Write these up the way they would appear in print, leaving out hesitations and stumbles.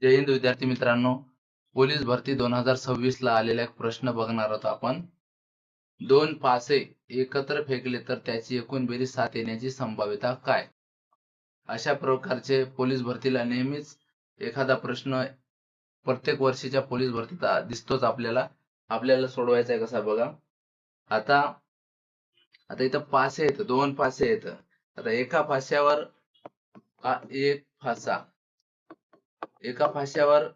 जय हिंद विद्यार्थी मित्रांनो, पोलीस भरती 2026 ला आलेला एक प्रश्न बघणार आहोत आपण. 2 फासे एकत्र फेकले तर त्याची एकूण बेरीज 7 येण्याची संभाव्यता काय? अशा प्रकारचे पोलीस भरतीला नेहमीच एखादा प्रश्न प्रत्येक वर्षीच्या पोलीस भरतीत दिसतोच आपल्याला सोडवायचा आहे. कसा बघा, आता आता इथं फासे आहेत, 2 फासे आहेत. आता एका फाश्यावर एक फासा, एका फाश्यावर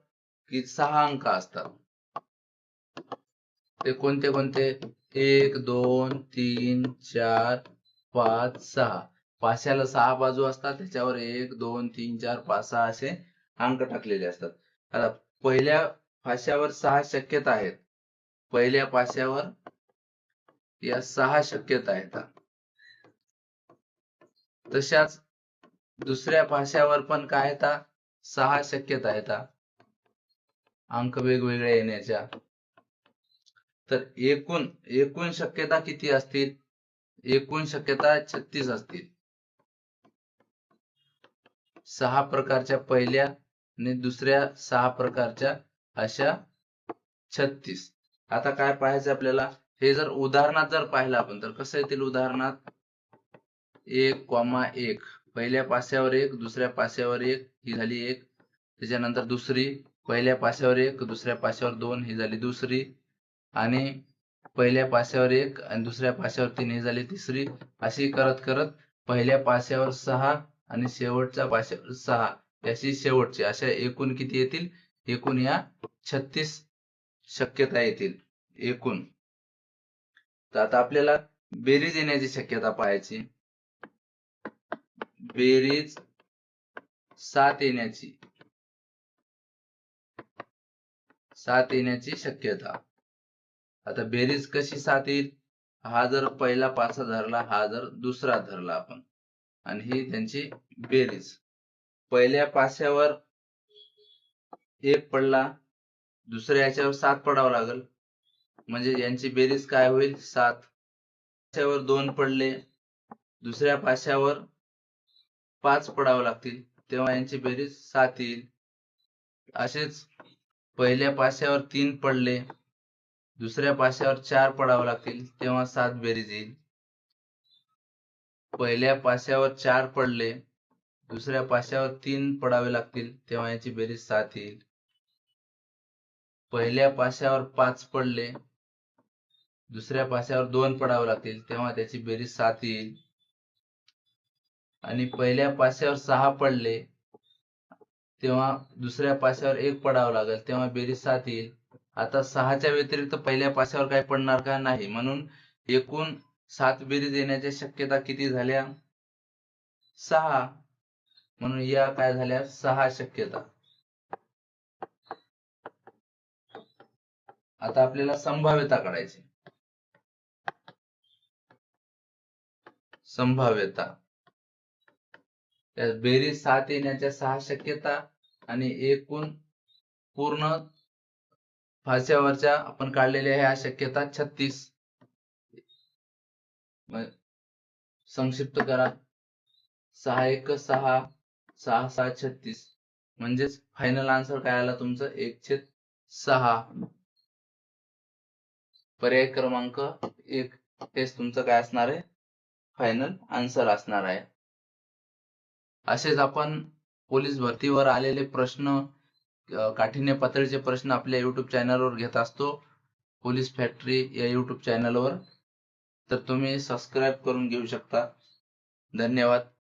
6 अंक असतात. ते कोणते कोणते? 1 2 3 4 5 6. फाश्याला 6 बाजू असतात, त्याच्यावर 1 2 3 4 5 6 असे अंक टाकलेले असतात. आता पहिल्या फाश्यावर 6 शक्यता आहेत. पहिल्या फाश्यावर या 6 शक्यता आहेत. तशाच दुसऱ्या फाश्यावर पण काय आहेत? 6 शक्यता आहेत, अंक वेगवेगळे येण्याच्या. तर एकूण शक्यता किती असतील? एकूण शक्यता 36 असतील. 6 प्रकारच्या पहिल्या आणि दुसऱ्या 6 प्रकारच्या अशा 36. आता काय पाहायचं आपल्याला? हे जर उदाहरणात जर पाहिलं आपण तर कसं येतील उदाहरणात? 1,1 पहिल्या पास्यावर 1, दुसऱ्या पास्यावर 1, ही झाली 1. त्याच्यानंतर दुसरी, पहिल्या पास्यावर 1, दुसऱ्या पास्यावर 2, ही झाली दुसरी. आणि पहिल्या पास्यावर 1 आणि दुसऱ्या पास्यावर 3, ही झाली तिसरी. अशी करत करत पहिल्या पास्यावर 6 आणि शेवटच्या पास्यावर 6 अशी शेवटची, अशा एकूण किती येतील? एकूण या 36 शक्यता येतील एकूण. तर आता आपल्याला बेरीज येण्याची शक्यता पाहायची. बेरीज 7 येण्याची शक्यता. आता बेरीज कशी 7 येईल? हा जर पहिला पासा धरला, हा जर दुसरा धरला आपण, आणि ही त्यांची बेरीज. पहिल्या पास्यावर 1 पडला, दुसऱ्या याच्यावर 7 पडावं लागेल, म्हणजे यांची बेरीज काय होईल? 7. पास्यावर 2 पडले, दुसऱ्या पास्यावर 5 पडावं लागतील, तेव्हा यांची बेरीज 7 येईल. असेच पहिल्या पास्यावर 3 पडले, दुसऱ्या पास्यावर 4 पडावं लागतील, तेव्हा 7 बेरीज येईल. पहिल्या पास्यावर 4 पडले, दुसऱ्या पास्यावर 3 पडावे लागतील, तेव्हा याची बेरीज 7 येईल. पहिल्या पास्यावर 5 पडले, दुसऱ्या पास्यावर 2 पडावे लागतील, तेव्हा त्याची बेरीज 7 येईल. आणि पहिल्या पास्यावर 6 पडले, तेव्हा दुसऱ्या पास्यावर 1 पडावं लागेल, तेव्हा बेरीज 7 येईल. आता 6च्या व्यतिरिक्त पहिल्या पास्यावर काही पडणार का? नाही. म्हणून एकूण 7 बेरीज येण्याच्या शक्यता किती झाल्या? 6. म्हणून या काय झाल्या? 6 शक्यता. आता आपल्याला संभाव्यता काढायची. संभाव्यता बेरीज 7 येण्याच्या 6 शक्यता आणि एकूण पूर्ण फास्यावरच्या आपण काढलेल्या ह्या शक्यता 36. संक्षिप्त करा. 6 1 6, 6 6 36. म्हणजेच फायनल आन्सर काय आला तुमचं? 1/6. पर्याय क्रमांक 1 हेच तुमचं काय असणार आहे? फायनल आन्सर असणार आहे. असेच आपण पोलीस भरतीवर आलेले प्रश्न, काठिण्य पातळीचे प्रश्न आपल्या YouTube चॅनलवर घेत असतो, पोलीस फॅक्टरी या YouTube चॅनलवर. तर तुम्ही सबस्क्राईब करून घेऊ शकता. धन्यवाद.